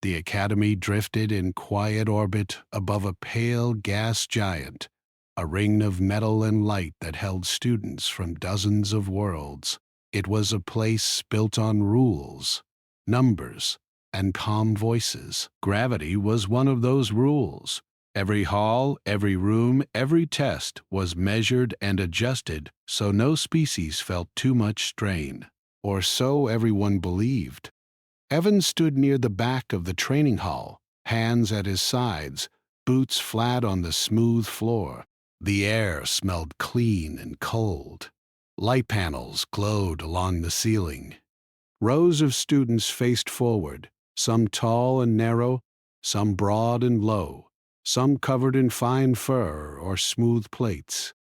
The Academy drifted in quiet orbit above a pale gas giant, a ring of metal and light that held students from dozens of worlds. It was a place built on rules, numbers, and calm voices. Gravity was one of those rules. Every hall, every room, every test was measured and adjusted so no species felt too much strain. Or so everyone believed. Evan stood near the back of the training hall, hands at his sides, boots flat on the smooth floor. The air smelled clean and cold. Light panels glowed along the ceiling. Rows of students faced forward, some tall and narrow, some broad and low, some covered in fine fur or smooth plates.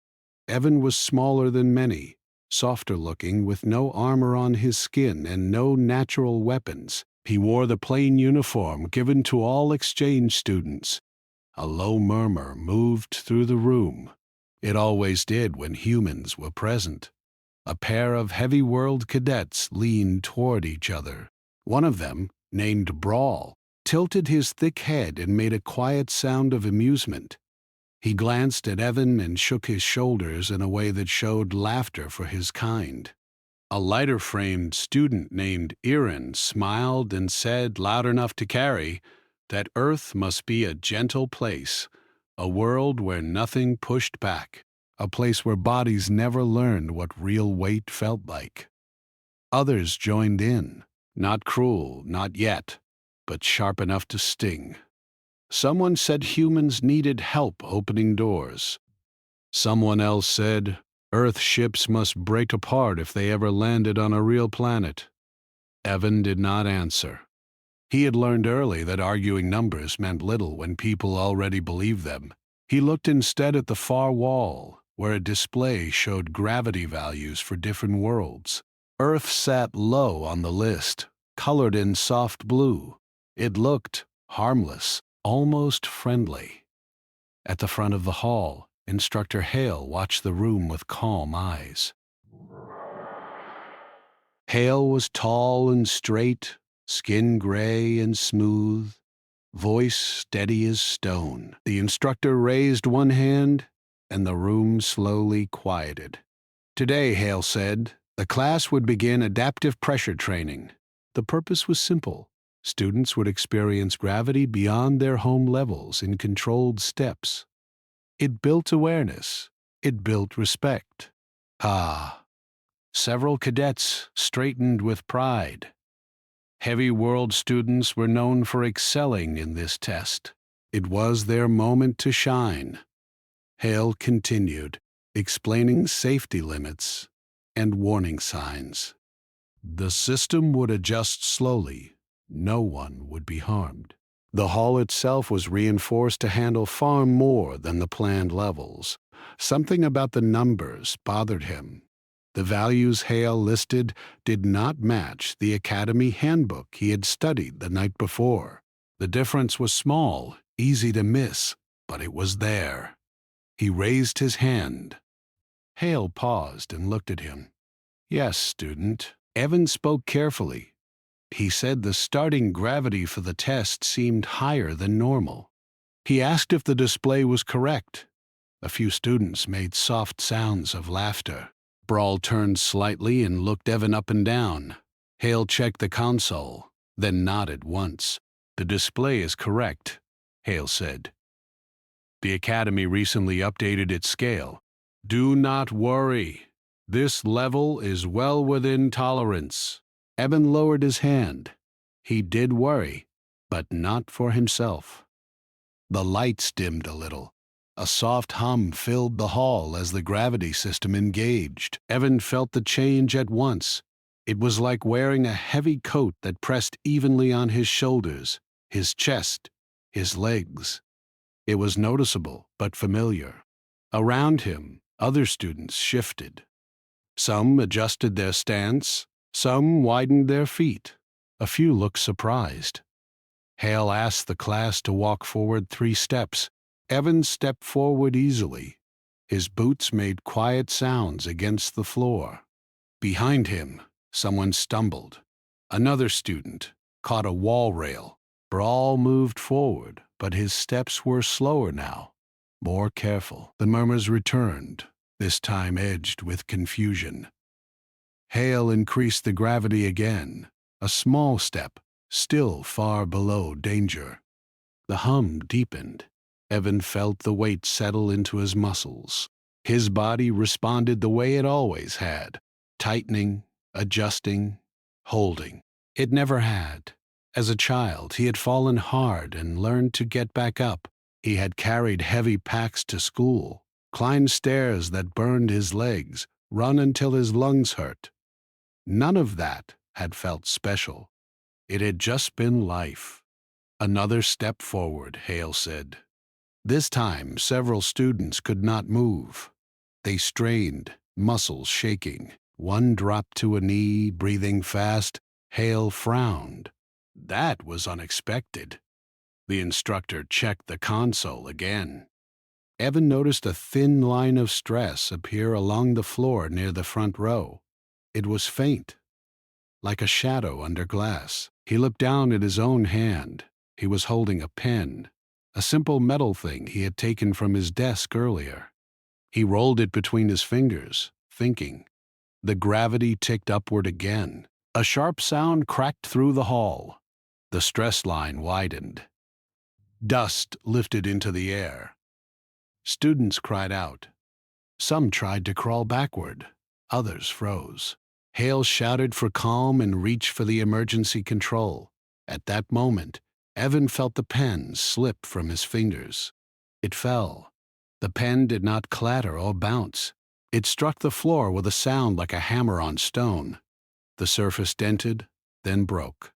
Evan was smaller than many, softer looking with no armor on his skin and no natural weapons. He wore the plain uniform given to all exchange students. A low murmur moved through the room. It always did when humans were present. A pair of heavy world cadets leaned toward each other. One of them, named Brawl, tilted his thick head and made a quiet sound of amusement. He glanced at Evan and shook his shoulders in a way that showed laughter for his kind. A lighter-framed student named Erin smiled and said loud enough to carry that Earth must be a gentle place, a world where nothing pushed back, a place where bodies never learned what real weight felt like. Others joined in, not cruel, not yet, but sharp enough to sting. Someone said humans needed help opening doors. Someone else said Earth ships must break apart if they ever landed on a real planet. Evan did not answer. He had learned early that arguing numbers meant little when people already believed them. He looked instead at the far wall, where a display showed gravity values for different worlds. Earth sat low on the list, colored in soft blue. It looked harmless, almost friendly. At the front of the hall, Instructor Hale watched the room with calm eyes. Hale was tall and straight, skin gray and smooth, voice steady as stone. The instructor raised one hand, and the room slowly quieted. Today, Hale said, the class would begin adaptive pressure training. The purpose was simple. Students would experience gravity beyond their home levels in controlled steps. It built awareness. It built respect. Several cadets straightened with pride. Heavy world students were known for excelling in this test. It was their moment to shine. Hale continued, explaining safety limits and warning signs. The system would adjust slowly. No one would be harmed. The hall itself was reinforced to handle far more than the planned levels. Something about the numbers bothered him. The values Hale listed did not match the Academy handbook he had studied the night before. The difference was small, easy to miss, but it was there. He raised his hand. Hale paused and looked at him. Yes, student. Evan spoke carefully. He said the starting gravity for the test seemed higher than normal. He asked if the display was correct. A few students made soft sounds of laughter. Brawl turned slightly and looked Evan up and down. Hale checked the console, then nodded once. The display is correct, Hale said. The Academy recently updated its scale. Do not worry. This level is well within tolerance. Evan lowered his hand. He did worry, but not for himself. The lights dimmed a little. A soft hum filled the hall as the gravity system engaged. Evan felt the change at once. It was like wearing a heavy coat that pressed evenly on his shoulders, his chest, his legs. It was noticeable, but familiar. Around him, other students shifted. Some adjusted their stance, some widened their feet. A few looked surprised. Hale asked the class to walk forward 3 steps. Evan stepped forward easily. His boots made quiet sounds against the floor. Behind him, someone stumbled. Another student caught a wall rail. Brawl moved forward, but his steps were slower now, more careful. The murmurs returned, this time edged with confusion. Hale increased the gravity again, a small step, still far below danger. The hum deepened. Evan felt the weight settle into his muscles. His body responded the way it always had, tightening, adjusting, holding. It never had. As a child, he had fallen hard and learned to get back up. He had carried heavy packs to school, climbed stairs that burned his legs, run until his lungs hurt. None of that had felt special. It had just been life. Another step forward, Hale said. This time, several students could not move. They strained, muscles shaking. One dropped to a knee, breathing fast. Hale frowned. That was unexpected. The instructor checked the console again. Evan noticed a thin line of stress appear along the floor near the front row. It was faint, like a shadow under glass. He looked down at his own hand. He was holding a pen, a simple metal thing he had taken from his desk earlier. He rolled it between his fingers, thinking. The gravity ticked upward again. A sharp sound cracked through the hall. The stress line widened. Dust lifted into the air. Students cried out. Some tried to crawl backward. Others froze. Hale shouted for calm and reached for the emergency control. At that moment, Evan felt the pen slip from his fingers. It fell. The pen did not clatter or bounce. It struck the floor with a sound like a hammer on stone. The surface dented, then broke.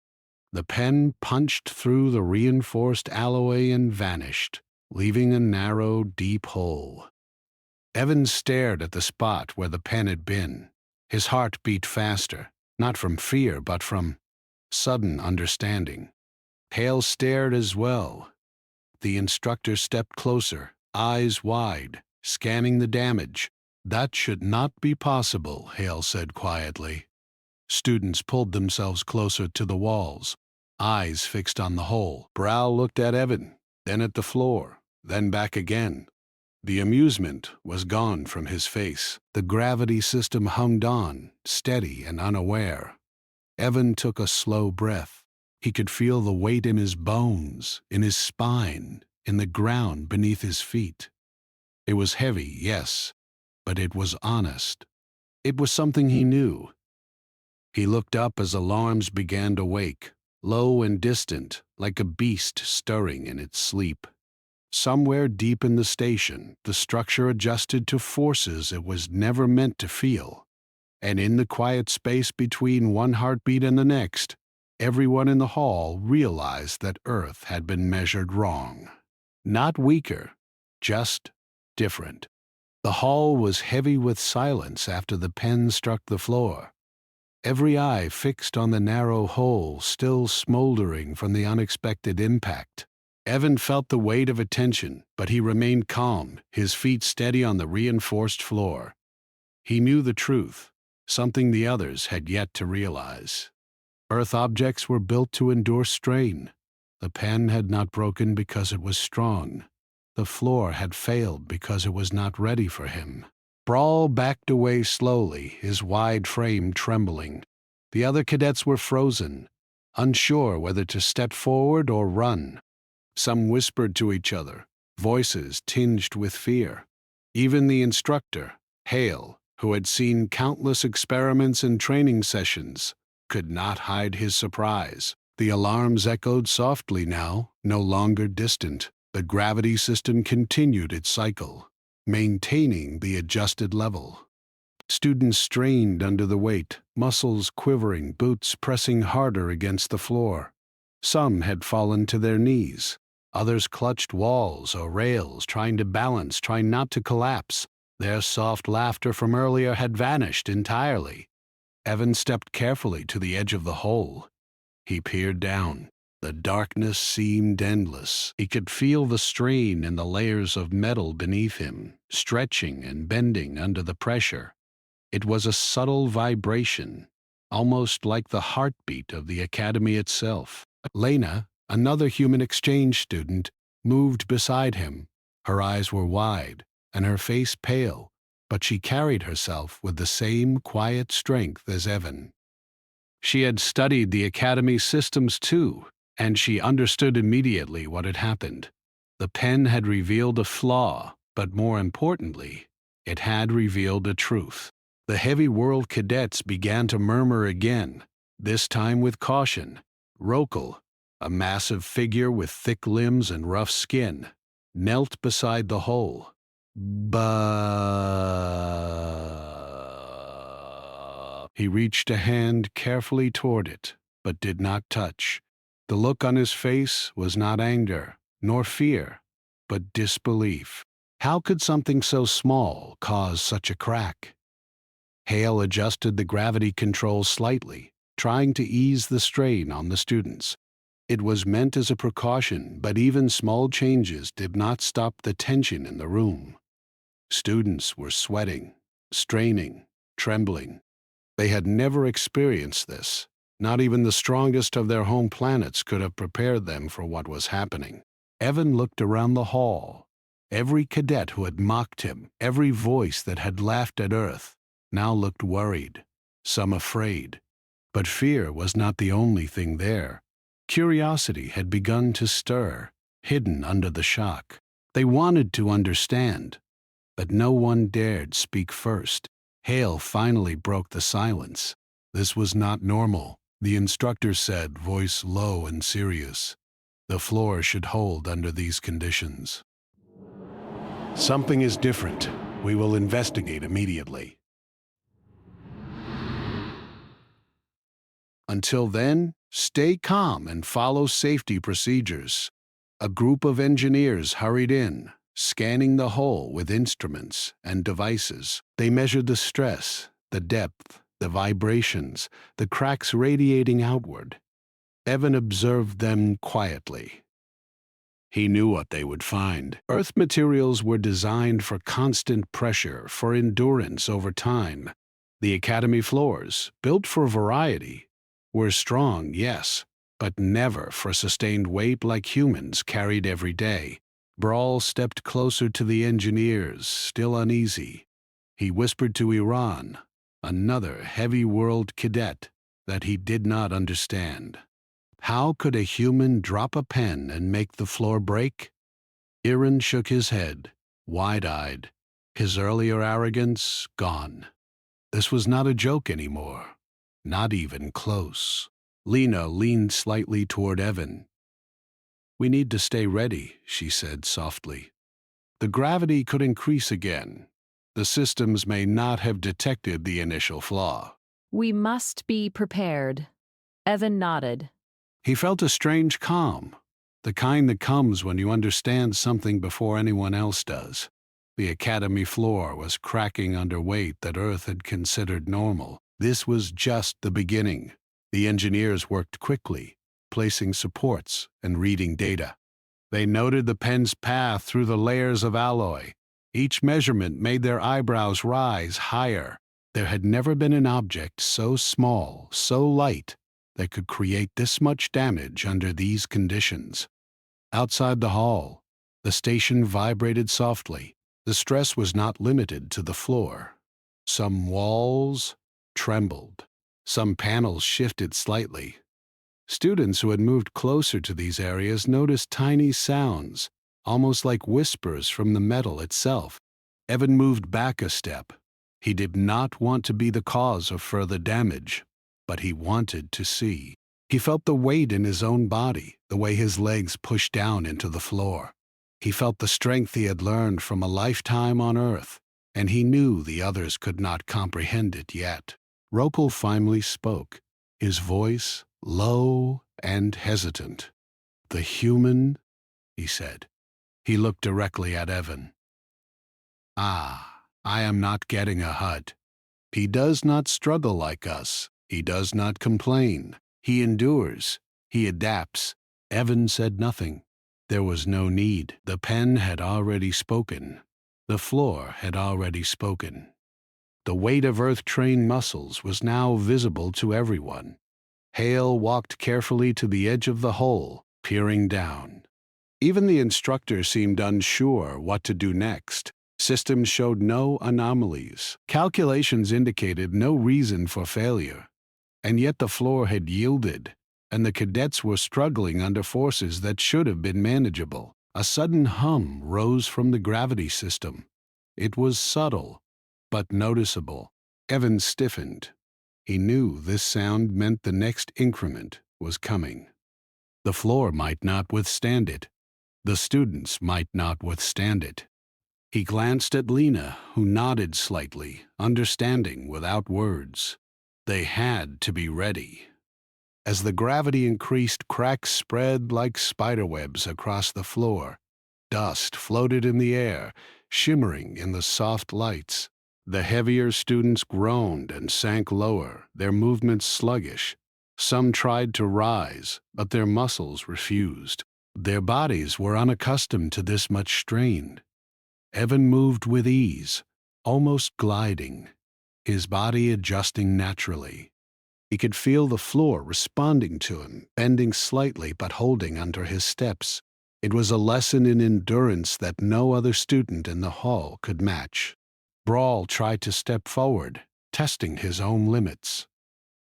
The pen punched through the reinforced alloy and vanished, leaving a narrow, deep hole. Evan stared at the spot where the pen had been. His heart beat faster, not from fear but from sudden understanding. Hale stared as well. The instructor stepped closer, eyes wide, scanning the damage. That should not be possible, Hale said quietly. Students pulled themselves closer to the walls, eyes fixed on the hole. Brow looked at Evan, then at the floor, then back again. The amusement was gone from his face. The gravity system hummed on, steady and unaware. Evan took a slow breath. He could feel the weight in his bones, in his spine, in the ground beneath his feet. It was heavy, yes, but it was honest. It was something he knew. He looked up as alarms began to wake, low and distant, like a beast stirring in its sleep. Somewhere deep in the station, the structure adjusted to forces it was never meant to feel. And in the quiet space between one heartbeat and the next, everyone in the hall realized that Earth had been measured wrong. Not weaker, just different. The hall was heavy with silence after the pen struck the floor. Every eye fixed on the narrow hole still smoldering from the unexpected impact. Evan felt the weight of attention, but he remained calm, his feet steady on the reinforced floor. He knew the truth, something the others had yet to realize. Earth objects were built to endure strain. The pen had not broken because it was strong. The floor had failed because it was not ready for him. Brawl backed away slowly, his wide frame trembling. The other cadets were frozen, unsure whether to step forward or run. Some whispered to each other, voices tinged with fear. Even the instructor, Hale, who had seen countless experiments and training sessions, could not hide his surprise. The alarms echoed softly now, no longer distant. The gravity system continued its cycle, maintaining the adjusted level. Students strained under the weight, muscles quivering, boots pressing harder against the floor. Some had fallen to their knees. Others clutched walls or rails, trying to balance, trying not to collapse. Their soft laughter from earlier had vanished entirely. Evan stepped carefully to the edge of the hole. He peered down. The darkness seemed endless. He could feel the strain in the layers of metal beneath him, stretching and bending under the pressure. It was a subtle vibration, almost like the heartbeat of the academy itself. Lena, Another human exchange student moved beside him. Her eyes were wide and her face pale, but she carried herself with the same quiet strength as Evan. She had studied the Academy systems too, and she understood immediately what had happened. The pen had revealed a flaw, but more importantly, it had revealed a truth. The heavy world cadets began to murmur again, this time with caution. Rokel, a massive figure with thick limbs and rough skin, knelt beside the hole. He reached a hand carefully toward it, but did not touch. The look on his face was not anger, nor fear, but disbelief. How could something so small cause such a crack? Hale adjusted the gravity controls slightly, trying to ease the strain on the students. It was meant as a precaution, but even small changes did not stop the tension in the room. Students were sweating, straining, trembling. They had never experienced this. Not even the strongest of their home planets could have prepared them for what was happening. Evan looked around the hall. Every cadet who had mocked him, every voice that had laughed at Earth, now looked worried, some afraid. But fear was not the only thing there. Curiosity had begun to stir, hidden under the shock. They wanted to understand, but no one dared speak first. Hale finally broke the silence. This was not normal, the instructor said, voice low and serious. The floor should hold under these conditions. Something is different. We will investigate immediately. Until then, stay calm and follow safety procedures. A group of engineers hurried in, scanning the hole with instruments and devices. They measured the stress, the depth, the vibrations, the cracks radiating outward. Evan observed them quietly. He knew what they would find. Earth materials were designed for constant pressure, for endurance over time. The Academy floors, built for variety, were strong, yes, but never for sustained weight like humans carried every day. Brawl stepped closer to the engineers, still uneasy. He whispered to Iran, another heavy world cadet, that he did not understand. How could a human drop a pen and make the floor break? Iran shook his head, wide-eyed, his earlier arrogance gone. This was not a joke anymore, not even close. Lena leaned slightly toward Evan. "We need to stay ready," she said softly. "The gravity could increase again. The systems may not have detected the initial flaw." "We must be prepared." Evan nodded. He felt a strange calm, the kind that comes when you understand something before anyone else does. The Academy floor was cracking under weight that Earth had considered normal. This was just the beginning. The engineers worked quickly, placing supports and reading data. They noted the pen's path through the layers of alloy. Each measurement made their eyebrows rise higher. There had never been an object so small, so light, that could create this much damage under these conditions. Outside the hall, the station vibrated softly. The stress was not limited to the floor. Some walls trembled. Some panels shifted slightly. Students who had moved closer to these areas noticed tiny sounds, almost like whispers from the metal itself. Evan moved back a step. He did not want to be the cause of further damage, but he wanted to see. He felt the weight in his own body, the way his legs pushed down into the floor. He felt the strength he had learned from a lifetime on Earth, and he knew the others could not comprehend it yet. Rokel finally spoke, his voice low and hesitant. "The human," he said. He looked directly at Evan. "I am not getting a hut. He does not struggle like us. He does not complain. He endures. He adapts." Evan said nothing. There was no need. The pen had already spoken. The floor had already spoken. The weight of Earth-trained muscles was now visible to everyone. Hale walked carefully to the edge of the hole, peering down. Even the instructor seemed unsure what to do next. Systems showed no anomalies. Calculations indicated no reason for failure. And yet the floor had yielded, and the cadets were struggling under forces that should have been manageable. A sudden hum rose from the gravity system. It was subtle, but noticeable. Evan stiffened. He knew this sound meant the next increment was coming. The floor might not withstand it. The students might not withstand it. He glanced at Lena, who nodded slightly, understanding without words. They had to be ready. As the gravity increased, cracks spread like spiderwebs across the floor. Dust floated in the air, shimmering in the soft lights. The heavier students groaned and sank lower, their movements sluggish. Some tried to rise, but their muscles refused. Their bodies were unaccustomed to this much strain. Evan moved with ease, almost gliding, his body adjusting naturally. He could feel the floor responding to him, bending slightly but holding under his steps. It was a lesson in endurance that no other student in the hall could match. Brawl tried to step forward, testing his own limits.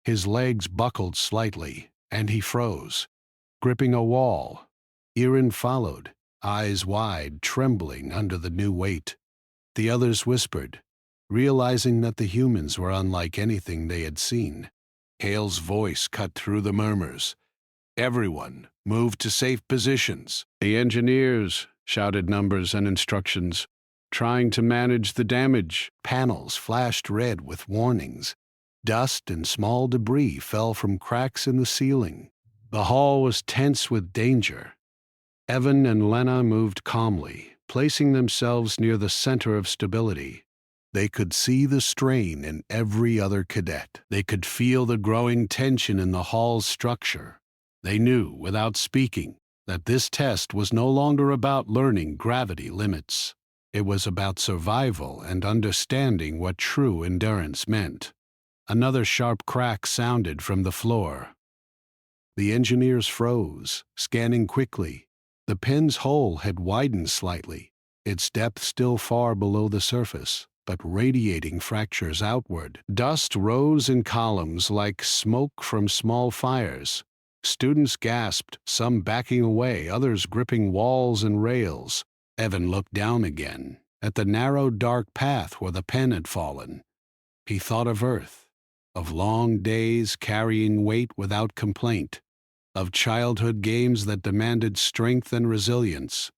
His legs buckled slightly, and he froze, gripping a wall. Erin followed, eyes wide, trembling under the new weight. The others whispered, realizing that the humans were unlike anything they had seen. Hale's voice cut through the murmurs. Everyone, move to safe positions. The engineers shouted numbers and instructions, trying to manage the damage. Panels flashed red with warnings. Dust and small debris fell from cracks in the ceiling. The hall was tense with danger. Evan and Lena moved calmly, placing themselves near the center of stability. They could see the strain in every other cadet. They could feel the growing tension in the hall's structure. They knew, without speaking, that this test was no longer about learning gravity limits. It was about survival and understanding what true endurance meant. Another sharp crack sounded from the floor. The engineers froze, scanning quickly. The pen's hole had widened slightly, its depth still far below the surface, but radiating fractures outward. Dust rose in columns like smoke from small fires. Students gasped, some backing away, others gripping walls and rails. Evan looked down again, at the narrow, dark path where the pen had fallen. He thought of Earth, of long days carrying weight without complaint, of childhood games that demanded strength and resilience.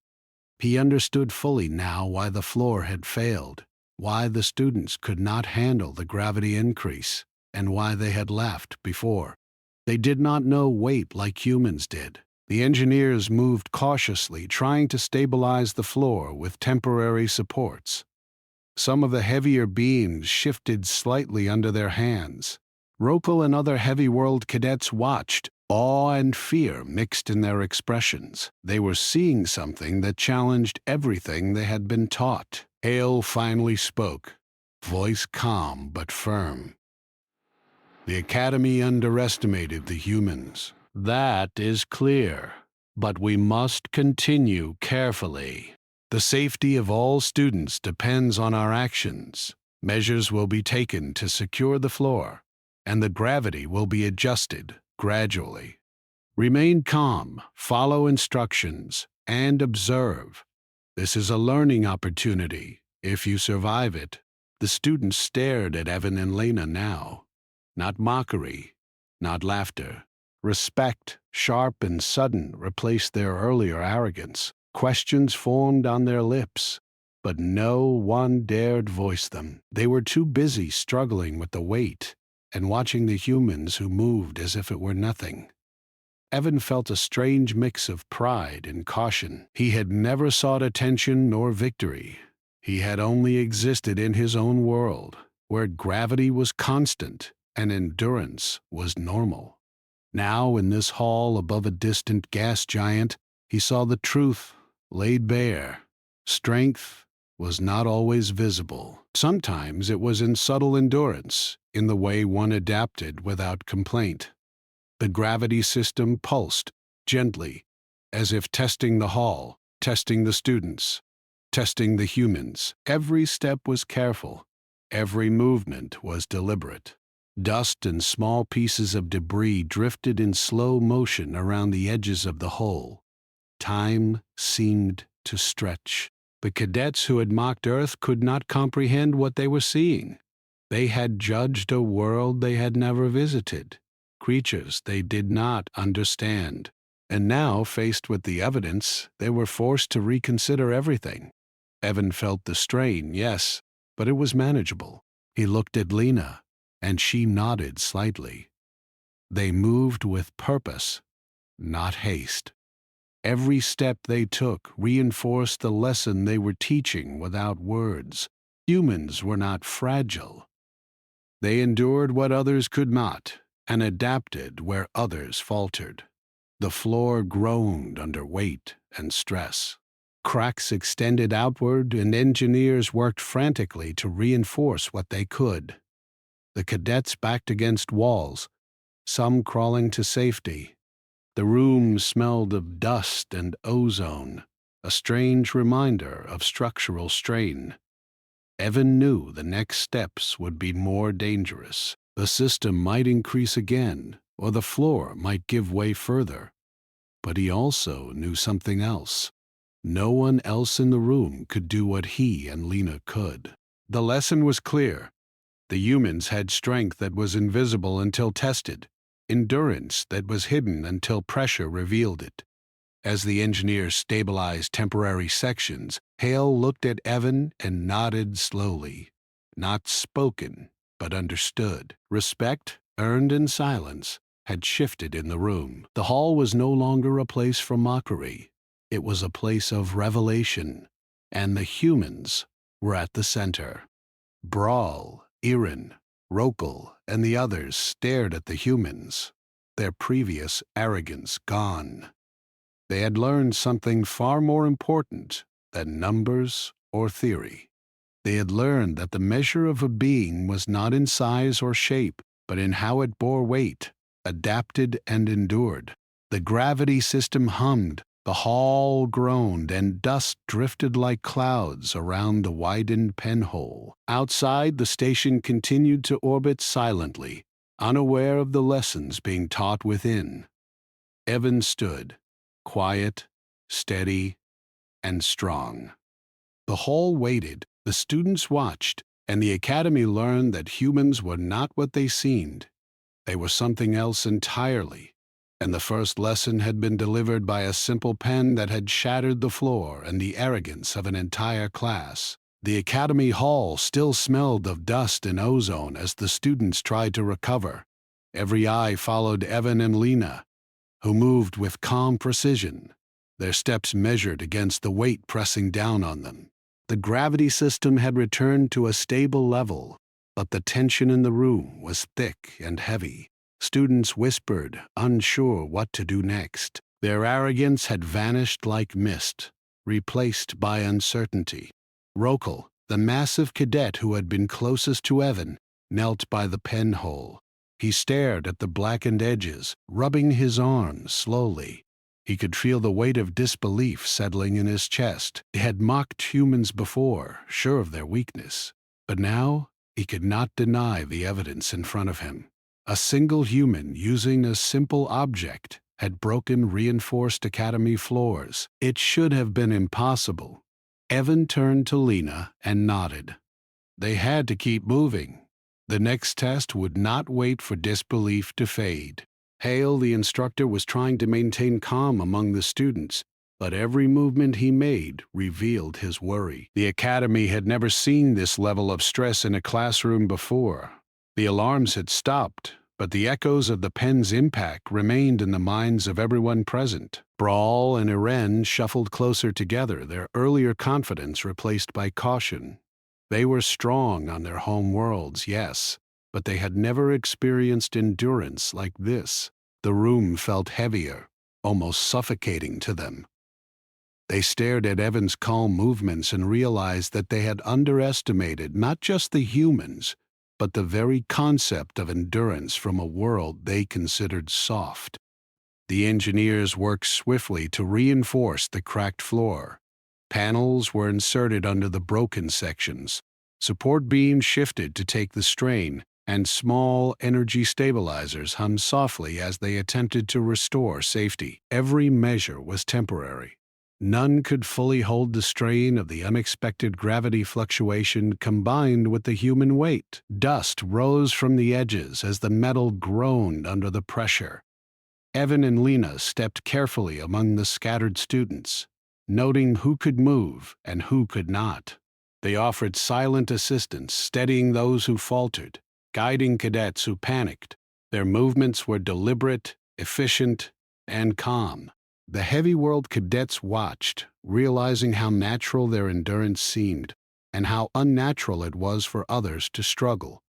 He understood fully now why the floor had failed, why the students could not handle the gravity increase, and why they had left before. They did not know weight like humans did. The engineers moved cautiously, trying to stabilize the floor with temporary supports. Some of the heavier beams shifted slightly under their hands. Rokal and other Heavy World cadets watched, awe and fear mixed in their expressions. They were seeing something that challenged everything they had been taught. Hale finally spoke, voice calm but firm. The Academy underestimated the humans. That is clear, but we must continue carefully. The safety of all students depends on our actions. Measures will be taken to secure the floor, and the gravity will be adjusted gradually. Remain calm, follow instructions, and observe. This is a learning opportunity, if you survive it. The students stared at Evan and Lena now. Not mockery, not laughter. Respect, sharp and sudden, replaced their earlier arrogance. Questions formed on their lips, but no one dared voice them. They were too busy struggling with the weight and watching the humans who moved as if it were nothing. Evan felt a strange mix of pride and caution. He had never sought attention nor victory. He had only existed in his own world, where gravity was constant and endurance was normal. Now, in this hall above a distant gas giant, he saw the truth laid bare. Strength was not always visible. Sometimes it was in subtle endurance, in the way one adapted without complaint. The gravity system pulsed, gently, as if testing the hall, testing the students, testing the humans. Every step was careful. Every movement was deliberate. Dust and small pieces of debris drifted in slow motion around the edges of the hole. Time seemed to stretch. The cadets who had mocked Earth could not comprehend what they were seeing. They had judged a world they had never visited, creatures they did not understand. And now, faced with the evidence, they were forced to reconsider everything. Evan felt the strain, yes, but it was manageable. He looked at Lena, and she nodded slightly. They moved with purpose, not haste. Every step they took reinforced the lesson they were teaching without words. Humans were not fragile. They endured what others could not, and adapted where others faltered. The floor groaned under weight and stress. Cracks extended outward, and engineers worked frantically to reinforce what they could. The cadets backed against walls, some crawling to safety. The room smelled of dust and ozone, a strange reminder of structural strain. Evan knew the next steps would be more dangerous. The system might increase again, or the floor might give way further. But he also knew something else. No one else in the room could do what he and Lena could. The lesson was clear. The humans had strength that was invisible until tested, endurance that was hidden until pressure revealed it. As the engineers stabilized temporary sections, Hale looked at Evan and nodded slowly. Not spoken, but understood. Respect, earned in silence, had shifted in the room. The hall was no longer a place for mockery. It was a place of revelation, and the humans were at the center. Brawl, Irin, Rokal, and the others stared at the humans, their previous arrogance gone. They had learned something far more important than numbers or theory. They had learned that the measure of a being was not in size or shape, but in how it bore weight, adapted and endured. The gravity system hummed, the hall groaned, and dust drifted like clouds around the widened penhole. Outside, the station continued to orbit silently, unaware of the lessons being taught within. Evan stood, quiet, steady, and strong. The hall waited, the students watched, and the academy learned that humans were not what they seemed. They were something else entirely, and the first lesson had been delivered by a simple pen that had shattered the floor and the arrogance of an entire class. The academy hall still smelled of dust and ozone as the students tried to recover. Every eye followed Evan and Lena, who moved with calm precision, their steps measured against the weight pressing down on them. The gravity system had returned to a stable level, but the tension in the room was thick and heavy. Students whispered, unsure what to do next. Their arrogance had vanished like mist, replaced by uncertainty. Rokal, the massive cadet who had been closest to Evan, knelt by the penhole. He stared at the blackened edges, rubbing his arms slowly. He could feel the weight of disbelief settling in his chest. He had mocked humans before, sure of their weakness. But now he could not deny the evidence in front of him. A single human using a simple object had broken reinforced academy floors. It should have been impossible. Evan turned to Lena and nodded. They had to keep moving. The next test would not wait for disbelief to fade. Hale, the instructor, was trying to maintain calm among the students, but every movement he made revealed his worry. The academy had never seen this level of stress in a classroom before. The alarms had stopped, but the echoes of the pen's impact remained in the minds of everyone present. Brawl and Iren shuffled closer together, their earlier confidence replaced by caution. They were strong on their home worlds, yes, but they had never experienced endurance like this. The room felt heavier, almost suffocating to them. They stared at Evan's calm movements and realized that they had underestimated not just the humans, but the very concept of endurance from a world they considered soft. The engineers worked swiftly to reinforce the cracked floor. Panels were inserted under the broken sections. Support beams shifted to take the strain, and small energy stabilizers hummed softly as they attempted to restore safety. Every measure was temporary. None could fully hold the strain of the unexpected gravity fluctuation combined with the human weight. Dust rose from the edges as the metal groaned under the pressure. Evan and Lena stepped carefully among the scattered students, noting who could move and who could not. They offered silent assistance, steadying those who faltered, guiding cadets who panicked. Their movements were deliberate, efficient, and calm. The heavy world cadets watched, realizing how natural their endurance seemed and how unnatural it was for others to struggle.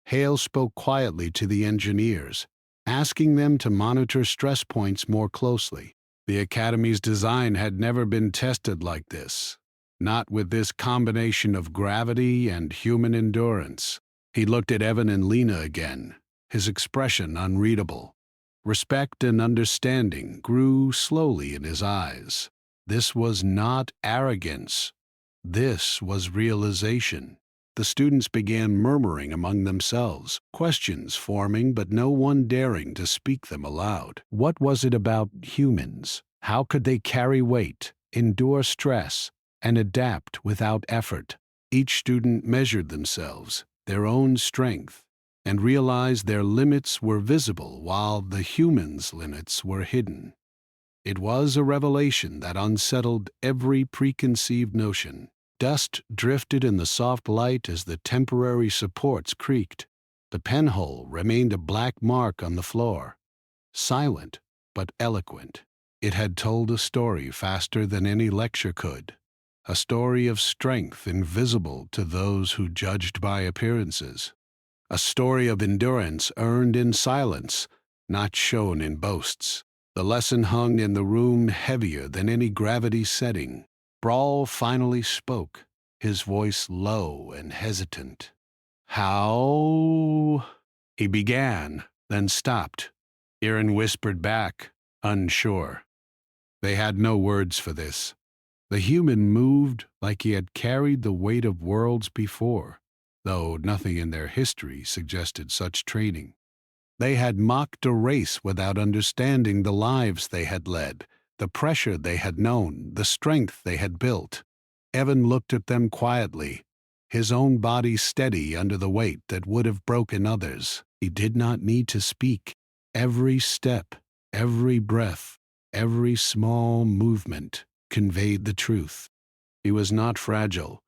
Hale spoke quietly to the engineers, asking them to monitor stress points more closely. The Academy's design had never been tested like this, not with this combination of gravity and human endurance. He looked at Evan and Lena again, his expression unreadable. Respect and understanding grew slowly in his eyes. This was not arrogance. This was realization. The students began murmuring among themselves, questions forming but no one daring to speak them aloud. What was it about humans? How could they carry weight, endure stress, and adapt without effort? Each student measured themselves, their own strength, and realized their limits were visible while the humans' limits were hidden. It was a revelation that unsettled every preconceived notion. Dust drifted in the soft light as the temporary supports creaked. The penhole remained a black mark on the floor, silent but eloquent. It had told a story faster than any lecture could, a story of strength invisible to those who judged by appearances. A story of endurance earned in silence, not shown in boasts. The lesson hung in the room heavier than any gravity setting. Brawl finally spoke, his voice low and hesitant. "How?" he began, then stopped. Aaron whispered back, unsure. They had no words for this. The human moved like he had carried the weight of worlds before, though nothing in their history suggested such training. They had mocked a race without understanding the lives they had led, the pressure they had known, the strength they had built. Evan looked at them quietly, his own body steady under the weight that would have broken others. He did not need to speak. Every step, every breath, every small movement conveyed the truth. He was not fragile.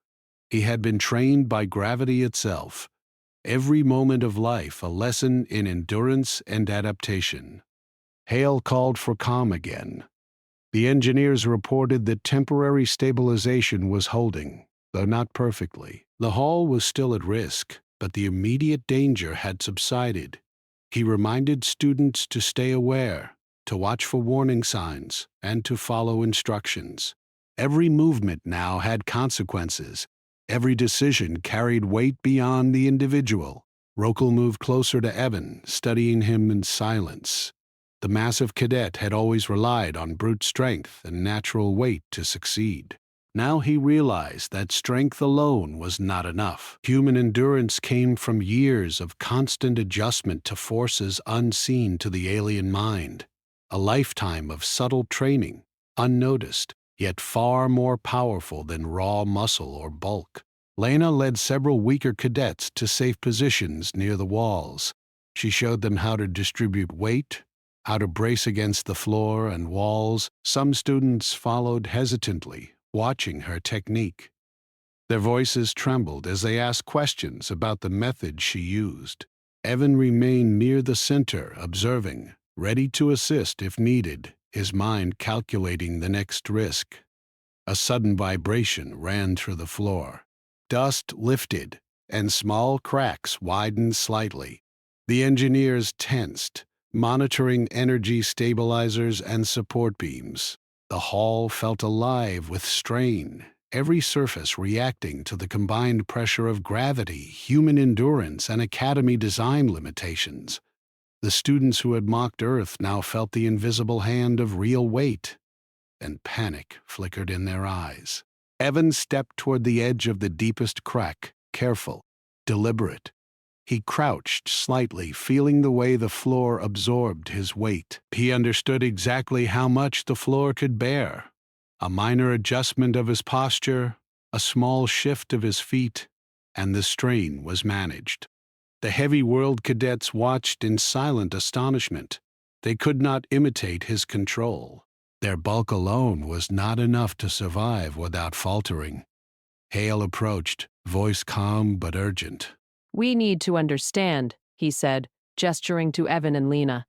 He had been trained by gravity itself. Every moment of life a lesson in endurance and adaptation. Hale called for calm again. The engineers reported that temporary stabilization was holding, though not perfectly. The hall was still at risk, but the immediate danger had subsided. He reminded students to stay aware, to watch for warning signs, and to follow instructions. Every movement now had consequences. Every decision carried weight beyond the individual. Rokel moved closer to Evan, studying him in silence. The massive cadet had always relied on brute strength and natural weight to succeed. Now he realized that strength alone was not enough. Human endurance came from years of constant adjustment to forces unseen to the alien mind, a lifetime of subtle training, unnoticed, yet far more powerful than raw muscle or bulk. Lena led several weaker cadets to safe positions near the walls. She showed them how to distribute weight, how to brace against the floor and walls. Some students followed hesitantly, watching her technique. Their voices trembled as they asked questions about the method she used. Evan remained near the center, observing, ready to assist if needed, his mind calculating the next risk. A sudden vibration ran through the floor. Dust lifted, and small cracks widened slightly. The engineers tensed, monitoring energy stabilizers and support beams. The hall felt alive with strain, every surface reacting to the combined pressure of gravity, human endurance, and academy design limitations. The students who had mocked Earth now felt the invisible hand of real weight, and panic flickered in their eyes. Evan stepped toward the edge of the deepest crack, careful, deliberate. He crouched slightly, feeling the way the floor absorbed his weight. He understood exactly how much the floor could bear. A minor adjustment of his posture, a small shift of his feet, and the strain was managed. The heavy world cadets watched in silent astonishment. They could not imitate his control. Their bulk alone was not enough to survive without faltering. Hale approached, voice calm but urgent. We need to understand, he said, gesturing to Evan and Lena.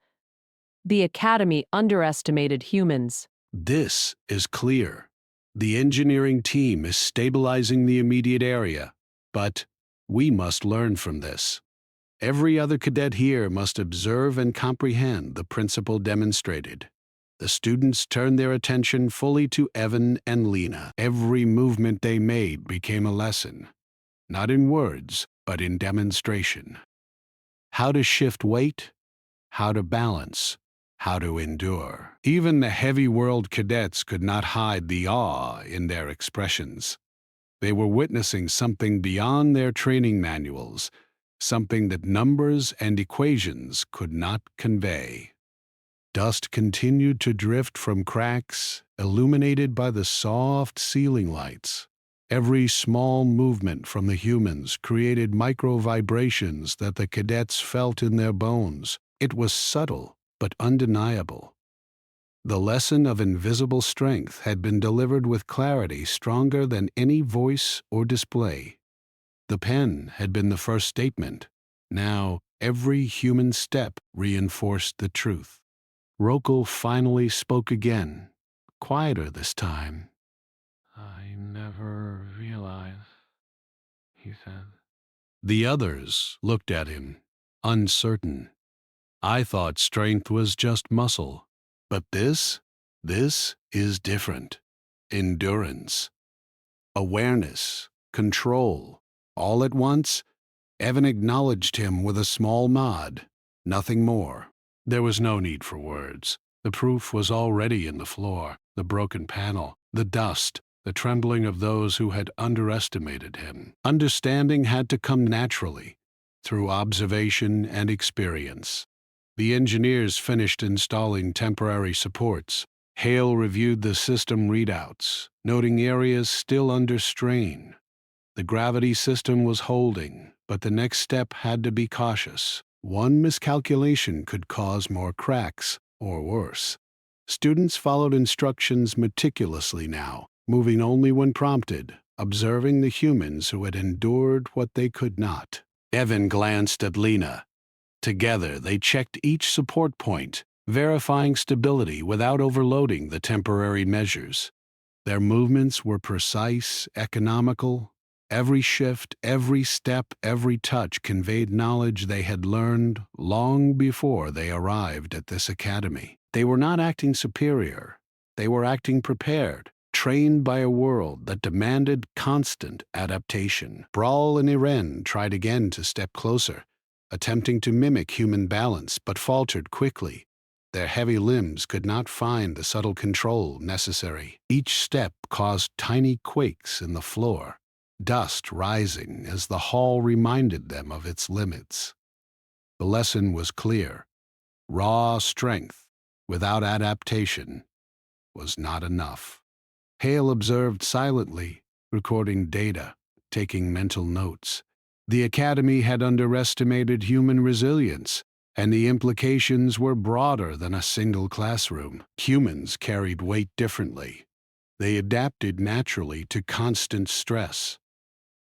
The Academy underestimated humans. This is clear. The engineering team is stabilizing the immediate area, but we must learn from this. Every other cadet here must observe and comprehend the principle demonstrated. The students turned their attention fully to Evan and Lena. Every movement they made became a lesson, not in words, but in demonstration. How to shift weight, how to balance, how to endure. Even the heavy world cadets could not hide the awe in their expressions. They were witnessing something beyond their training manuals, something that numbers and equations could not convey. Dust continued to drift from cracks, illuminated by the soft ceiling lights. Every small movement from the humans created micro-vibrations that the cadets felt in their bones. It was subtle, but undeniable. The lesson of invisible strength had been delivered with clarity stronger than any voice or display. The pen had been the first statement. Now, every human step reinforced the truth. Rokel finally spoke again, quieter this time. I never realized, he said. The others looked at him, uncertain. I thought strength was just muscle, but this is different. Endurance, awareness, control, all at once. Evan acknowledged him with a small nod, nothing more. There was no need for words. The proof was already in the floor, the broken panel, the dust, the trembling of those who had underestimated him. Understanding had to come naturally, through observation and experience. The engineers finished installing temporary supports. Hale reviewed the system readouts, noting areas still under strain. The gravity system was holding, but the next step had to be cautious. One miscalculation could cause more cracks, or worse. Students followed instructions meticulously now, moving only when prompted, observing the humans who had endured what they could not. Evan glanced at Lena. Together, they checked each support point, verifying stability without overloading the temporary measures. Their movements were precise, economical. Every shift, every step, every touch conveyed knowledge they had learned long before they arrived at this academy. They were not acting superior. They were acting prepared, trained by a world that demanded constant adaptation. Brawl and Irene tried again to step closer, attempting to mimic human balance, but faltered quickly. Their heavy limbs could not find the subtle control necessary. Each step caused tiny quakes in the floor, dust rising as the hall reminded them of its limits. The lesson was clear. Raw strength, without adaptation, was not enough. Hale observed silently, recording data, taking mental notes. The Academy had underestimated human resilience, and the implications were broader than a single classroom. Humans carried weight differently. They adapted naturally to constant stress.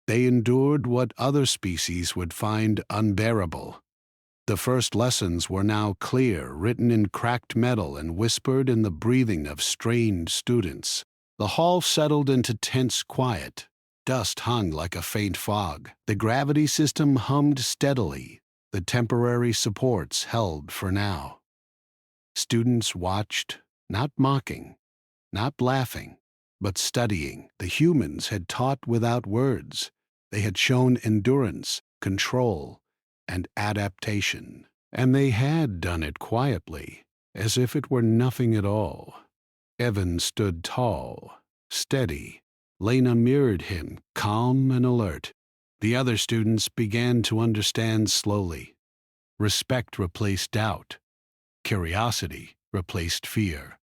They endured what other species would find unbearable. The first lessons were now clear, written in cracked metal and whispered in the breathing of strained students. The hall settled into tense quiet. Dust hung like a faint fog. The gravity system hummed steadily. The temporary supports held for now. Students watched, not mocking, not laughing, but studying. The humans had taught without words. They had shown endurance, control, and adaptation. And they had done it quietly, as if it were nothing at all. Evan stood tall, steady. Lena mirrored him, calm and alert. The other students began to understand slowly. Respect replaced doubt. Curiosity replaced fear.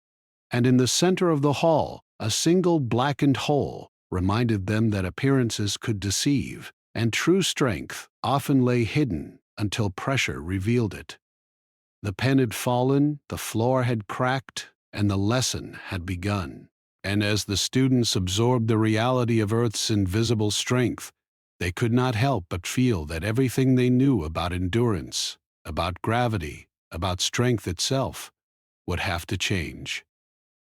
And in the center of the hall, a single blackened hole reminded them that appearances could deceive, and true strength often lay hidden until pressure revealed it. The pen had fallen, the floor had cracked, and the lesson had begun. And as the students absorbed the reality of Earth's invisible strength, they could not help but feel that everything they knew about endurance, about gravity, about strength itself, would have to change.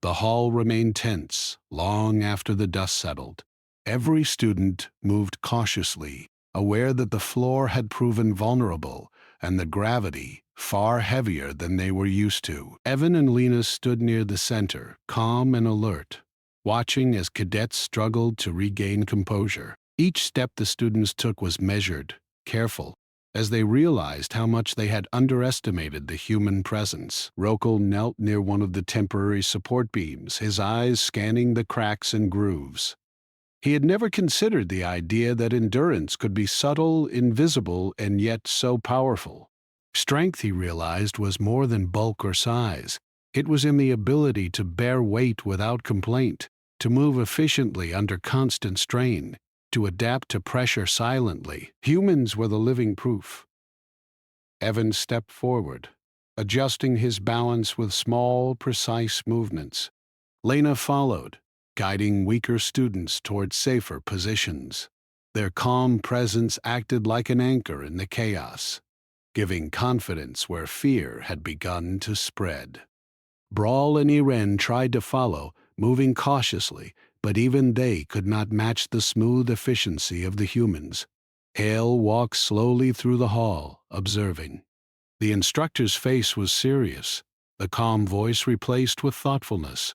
The hall remained tense long after the dust settled. Every student moved cautiously, aware that the floor had proven vulnerable and the gravity far heavier than they were used to. Evan and Lena stood near the center, calm and alert, watching as cadets struggled to regain composure. Each step the students took was measured, careful, as they realized how much they had underestimated the human presence. Rokal knelt near one of the temporary support beams, his eyes scanning the cracks and grooves. He had never considered the idea that endurance could be subtle, invisible, and yet so powerful. Strength, he realized, was more than bulk or size. It was in the ability to bear weight without complaint, to move efficiently under constant strain, to adapt to pressure silently. Humans were the living proof. Evan stepped forward, adjusting his balance with small, precise movements. Lena followed, guiding weaker students toward safer positions. Their calm presence acted like an anchor in the chaos, giving confidence where fear had begun to spread. Brawl and Iren tried to follow, moving cautiously, but even they could not match the smooth efficiency of the humans. Hale walked slowly through the hall, observing. The instructor's face was serious, the calm voice replaced with thoughtfulness.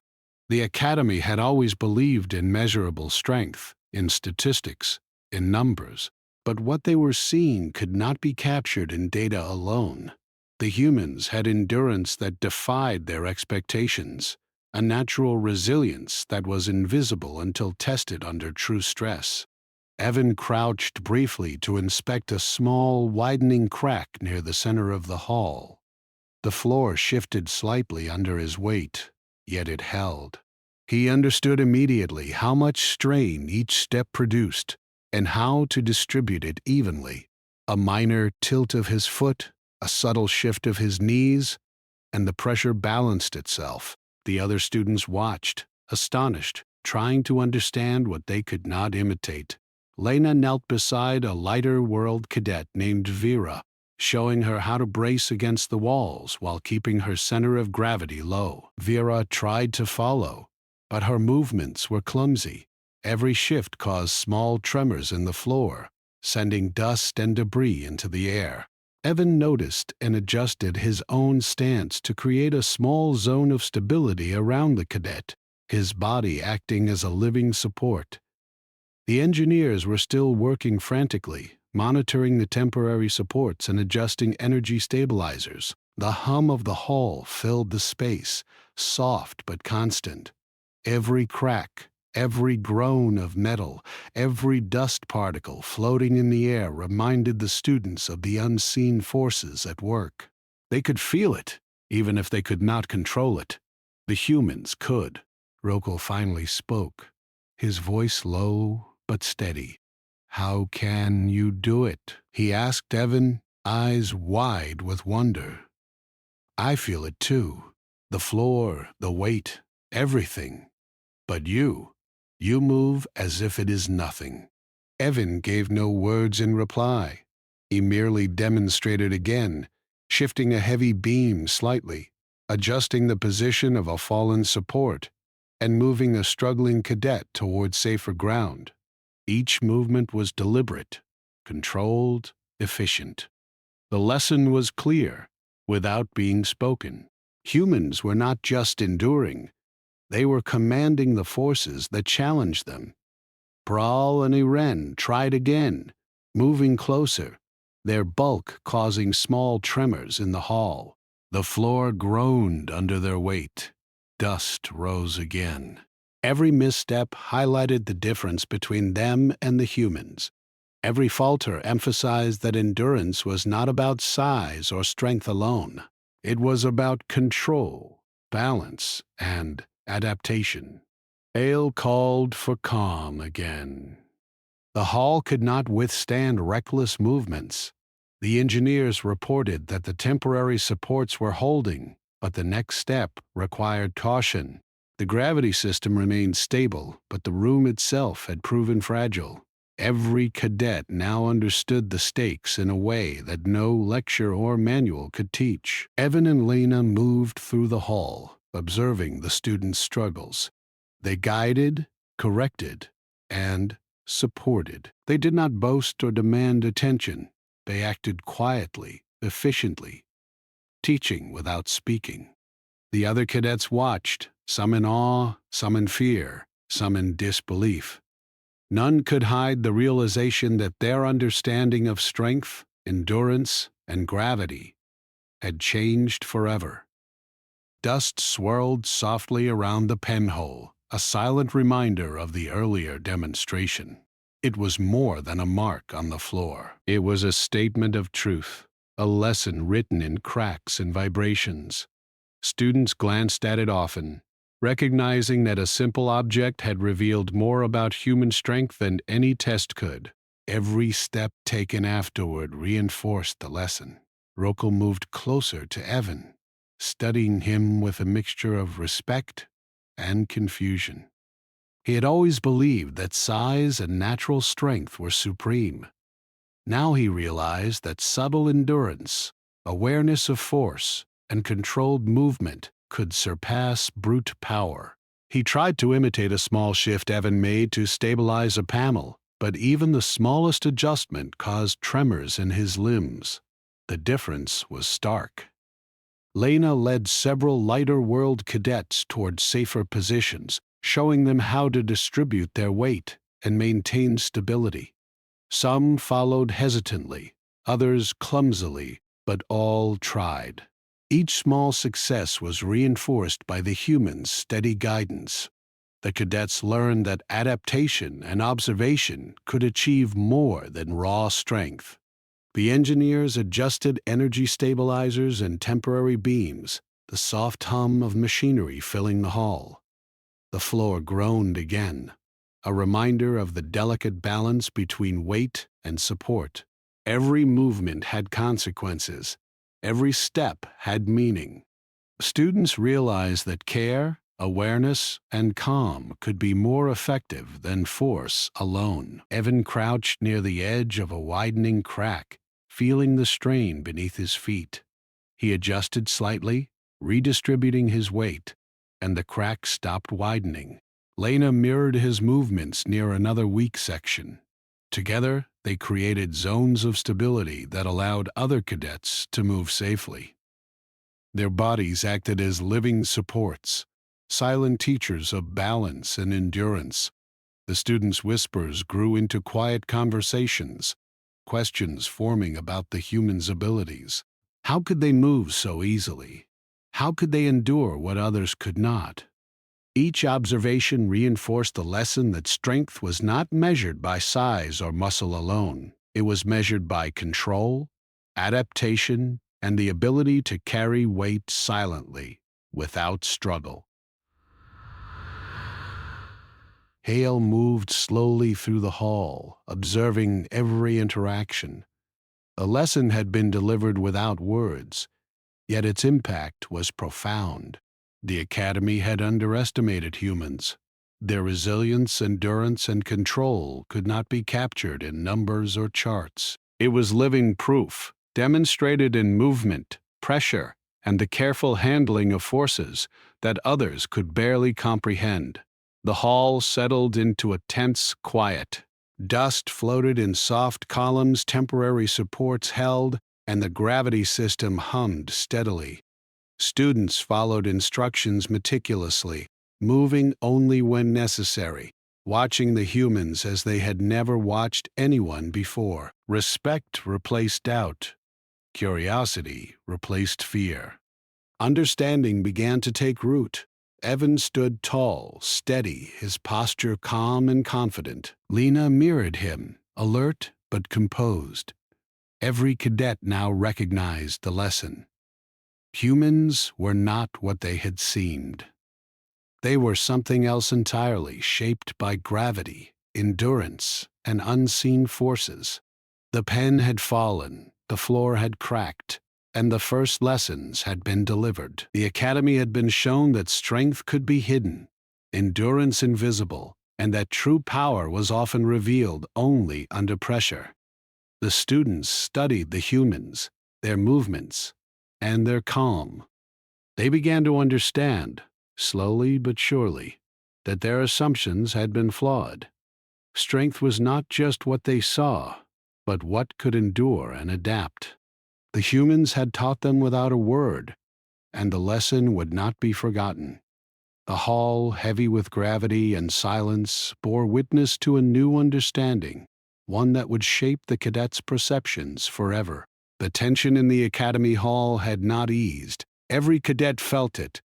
The academy had always believed in measurable strength, in statistics, in numbers, but what they were seeing could not be captured in data alone. The humans had endurance that defied their expectations, a natural resilience that was invisible until tested under true stress. Evan crouched briefly to inspect a small, widening crack near the center of the hall. The floor shifted slightly under his weight, yet it held. He understood immediately how much strain each step produced and how to distribute it evenly. A minor tilt of his foot, a subtle shift of his knees, and the pressure balanced itself. The other students watched, astonished, trying to understand what they could not imitate. Lena knelt beside a lighter world cadet named Vera, showing her how to brace against the walls while keeping her center of gravity low. Vera tried to follow, but her movements were clumsy. Every shift caused small tremors in the floor, sending dust and debris into the air. Evan noticed and adjusted his own stance to create a small zone of stability around the cadet, his body acting as a living support. The engineers were still working frantically, monitoring the temporary supports and adjusting energy stabilizers. The hum of the hall filled the space, soft but constant. Every crack, every groan of metal, every dust particle floating in the air reminded the students of the unseen forces at work. They could feel it, even if they could not control it. The humans could. Rokal finally spoke, his voice low but steady. "How can you do it?" he asked Evan, eyes wide with wonder. "I feel it too. The floor, the weight, everything. But you move as if it is nothing." Evan gave no words in reply. He merely demonstrated again, shifting a heavy beam slightly, adjusting the position of a fallen support, and moving a struggling cadet toward safer ground. Each movement was deliberate, controlled, efficient. The lesson was clear, without being spoken. Humans were not just enduring, they were commanding the forces that challenged them. Brawl and Iren tried again, moving closer, their bulk causing small tremors in the hall. The floor groaned under their weight. Dust rose again. Every misstep highlighted the difference between them and the humans. Every falter emphasized that endurance was not about size or strength alone. It was about control, balance, and adaptation. Ale called for calm again. The hall could not withstand reckless movements. The engineers reported that the temporary supports were holding, but the next step required caution. The gravity system remained stable, but the room itself had proven fragile. Every cadet now understood the stakes in a way that no lecture or manual could teach. Evan and Lena moved through the hall, observing the students' struggles. They guided, corrected, and supported. They did not boast or demand attention. They acted quietly, efficiently, teaching without speaking. The other cadets watched, some in awe, some in fear, some in disbelief. None could hide the realization that their understanding of strength, endurance, and gravity had changed forever. Dust swirled softly around the penhole, a silent reminder of the earlier demonstration. It was more than a mark on the floor. It was a statement of truth, a lesson written in cracks and vibrations. Students glanced at it often, recognizing that a simple object had revealed more about human strength than any test could. Every step taken afterward reinforced the lesson. Rocco moved closer to Evan, studying him with a mixture of respect and confusion. He had always believed that size and natural strength were supreme. Now he realized that subtle endurance, awareness of force, and controlled movement could surpass brute power. He tried to imitate a small shift Evan made to stabilize a panel, but even the smallest adjustment caused tremors in his limbs. The difference was stark. Lena led several lighter world cadets toward safer positions, showing them how to distribute their weight and maintain stability. Some followed hesitantly, others clumsily, but all tried. Each small success was reinforced by the humans' steady guidance. The cadets learned that adaptation and observation could achieve more than raw strength. The engineers adjusted energy stabilizers and temporary beams, the soft hum of machinery filling the hall. The floor groaned again, a reminder of the delicate balance between weight and support. Every movement had consequences. Every step had meaning. Students realized that care, awareness, and calm could be more effective than force alone. Evan crouched near the edge of a widening crack, feeling the strain beneath his feet. He adjusted slightly, redistributing his weight, and the crack stopped widening. Lena mirrored his movements near another weak section. Together, they created zones of stability that allowed other cadets to move safely. Their bodies acted as living supports, silent teachers of balance and endurance. The students' whispers grew into quiet conversations, questions forming about the humans' abilities. How could they move so easily? How could they endure what others could not? Each observation reinforced the lesson that strength was not measured by size or muscle alone. It was measured by control, adaptation, and the ability to carry weight silently, without struggle. Hale moved slowly through the hall, observing every interaction. A lesson had been delivered without words, yet its impact was profound. The Academy had underestimated humans. Their resilience, endurance, and control could not be captured in numbers or charts. It was living proof, demonstrated in movement, pressure, and the careful handling of forces that others could barely comprehend. The hall settled into a tense quiet. Dust floated in soft columns temporary supports held, and the gravity system hummed steadily. Students followed instructions meticulously, moving only when necessary, watching the humans as they had never watched anyone before. Respect replaced doubt. Curiosity replaced fear. Understanding began to take root. Evan stood tall, steady, his posture calm and confident. Lena mirrored him, alert but composed. Every cadet now recognized the lesson. Humans were not what they had seemed. They were something else entirely, shaped by gravity, endurance, and unseen forces. The pen had fallen, the floor had cracked, and the first lessons had been delivered. The academy had been shown that strength could be hidden, endurance invisible, and that true power was often revealed only under pressure. The students studied the humans, their movements, and their calm. They began to understand, slowly but surely, that their assumptions had been flawed. Strength was not just what they saw, but what could endure and adapt. The humans had taught them without a word, and the lesson would not be forgotten. The hall, heavy with gravity and silence, bore witness to a new understanding, one that would shape the cadets' perceptions forever. The tension in the academy hall had not eased. Every cadet felt it,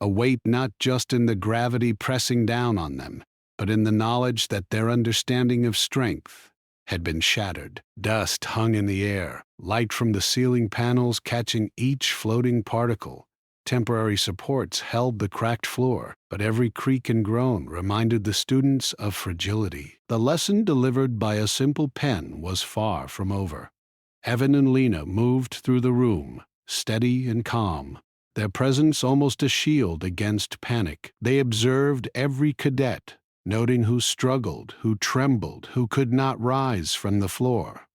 a weight not just in the gravity pressing down on them, but in the knowledge that their understanding of strength had been shattered. Dust hung in the air, light from the ceiling panels catching each floating particle. Temporary supports held the cracked floor, but every creak and groan reminded the students of fragility. The lesson delivered by a simple pen was far from over. Evan and Lena moved through the room, steady and calm, their presence almost a shield against panic. They observed every cadet, noting who struggled, who trembled, who could not rise from the floor.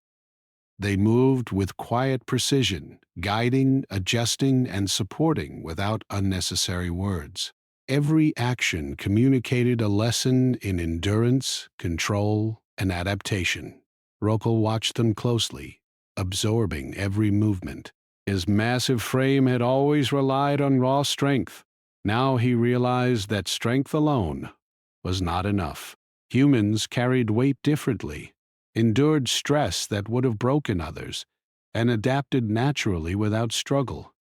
They moved with quiet precision, guiding, adjusting, and supporting without unnecessary words. Every action communicated a lesson in endurance, control, and adaptation. Rocco watched them closely, absorbing every movement. His massive frame had always relied on raw strength. Now he realized that strength alone was not enough. Humans carried weight differently, endured stress that would have broken others, and adapted naturally without struggle.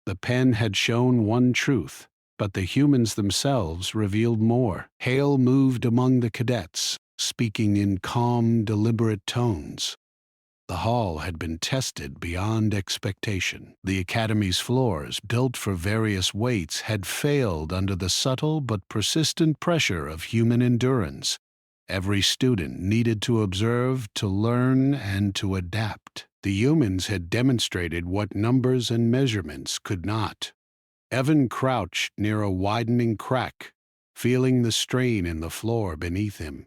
The pen had shown one truth, but the humans themselves revealed more. Hale moved among the cadets, speaking in calm, deliberate tones. The hall had been tested beyond expectation. The academy's floors, built for various weights, had failed under the subtle but persistent pressure of human endurance. Every student needed to observe, to learn, and to adapt. The humans had demonstrated what numbers and measurements could not. Evan crouched near a widening crack, feeling the strain in the floor beneath him.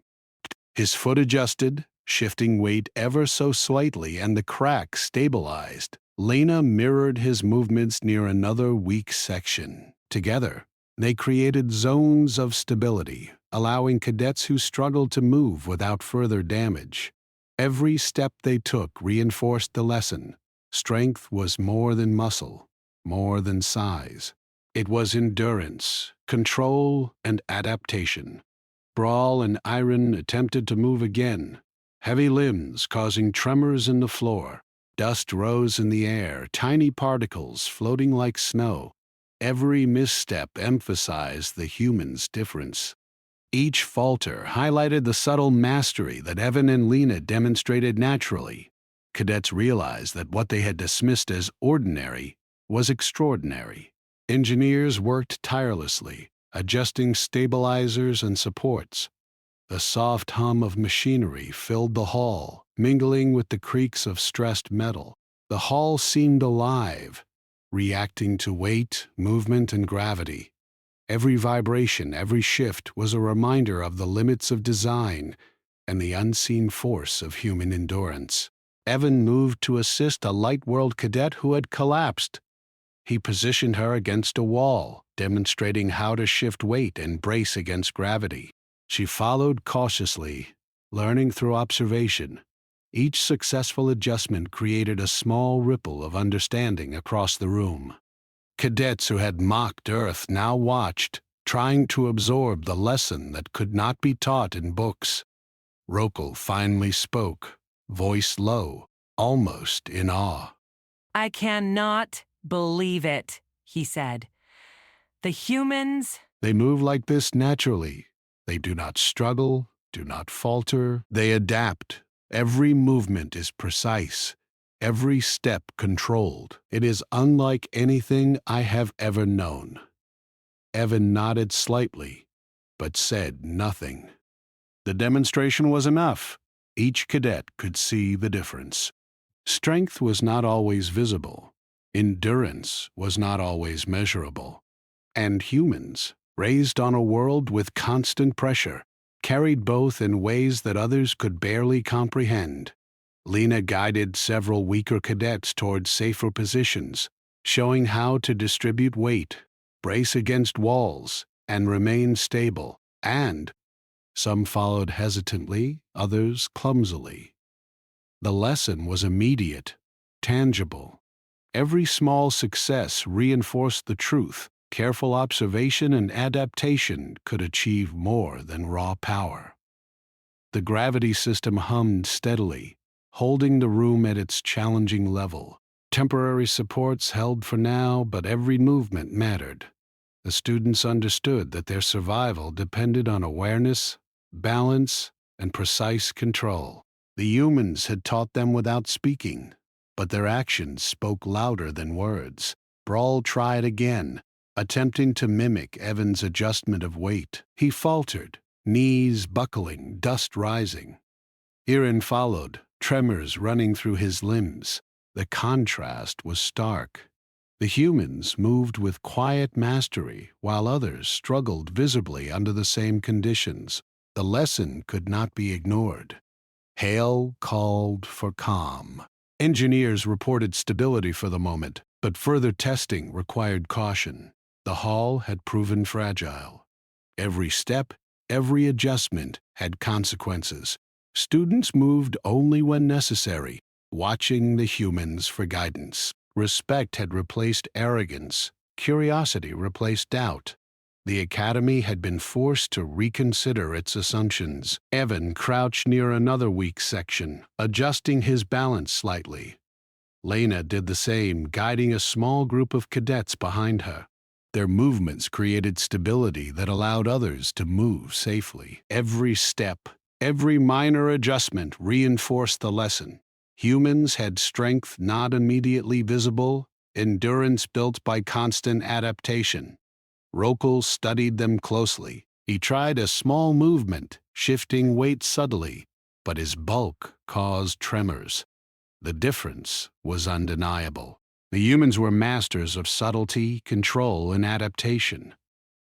His foot adjusted, shifting weight ever so slightly, and the crack stabilized. Lena mirrored his movements near another weak section. Together, they created zones of stability, allowing cadets who struggled to move without further damage. Every step they took reinforced the lesson. Strength was more than muscle, more than size. It was endurance, control, and adaptation. Brawl and Iron attempted to move again, heavy limbs causing tremors in the floor. Dust rose in the air, tiny particles floating like snow. Every misstep emphasized the human's difference. Each falter highlighted the subtle mastery that Evan and Lena demonstrated naturally. Cadets realized that what they had dismissed as ordinary was extraordinary. Engineers worked tirelessly, adjusting stabilizers and supports. The soft hum of machinery filled the hall, mingling with the creaks of stressed metal. The hall seemed alive, reacting to weight, movement, and gravity. Every vibration, every shift was a reminder of the limits of design and the unseen force of human endurance. Evan moved to assist a Light World cadet who had collapsed. He positioned her against a wall, demonstrating how to shift weight and brace against gravity. She followed cautiously, learning through observation. Each successful adjustment created a small ripple of understanding across the room. Cadets who had mocked Earth now watched, trying to absorb the lesson that could not be taught in books. Rokel finally spoke, voice low, almost in awe. I cannot believe it, he said. The humans... They move like this naturally. They do not struggle, do not falter. They adapt. Every movement is precise, every step controlled. It is unlike anything I have ever known. Evan nodded slightly, but said nothing. The demonstration was enough. Each cadet could see the difference. Strength was not always visible. Endurance was not always measurable. And humans, raised on a world with constant pressure, carried both in ways that others could barely comprehend. Lena guided several weaker cadets towards safer positions, showing how to distribute weight, brace against walls, and remain stable. And some followed hesitantly, others clumsily. The lesson was immediate, tangible. Every small success reinforced the truth. Careful observation and adaptation could achieve more than raw power. The gravity system hummed steadily, holding the room at its challenging level. Temporary supports held for now, but every movement mattered. The students understood that their survival depended on awareness, balance, and precise control. The humans had taught them without speaking, but their actions spoke louder than words. Brawl tried again, attempting to mimic Evan's adjustment of weight. He faltered, knees buckling, dust rising. Irin followed, tremors running through his limbs. The contrast was stark. The humans moved with quiet mastery, while others struggled visibly under the same conditions. The lesson could not be ignored. Hale called for calm. Engineers reported stability for the moment, but further testing required caution. The hall had proven fragile. Every step, every adjustment had consequences. Students moved only when necessary, watching the humans for guidance. Respect had replaced arrogance. Curiosity replaced doubt. The academy had been forced to reconsider its assumptions. Evan crouched near another weak section, adjusting his balance slightly. Lena did the same, guiding a small group of cadets behind her. Their movements created stability that allowed others to move safely. Every step, every minor adjustment reinforced the lesson. Humans had strength not immediately visible, endurance built by constant adaptation. Rokel studied them closely. He tried a small movement, shifting weight subtly, but his bulk caused tremors. The difference was undeniable. The humans were masters of subtlety, control, and adaptation.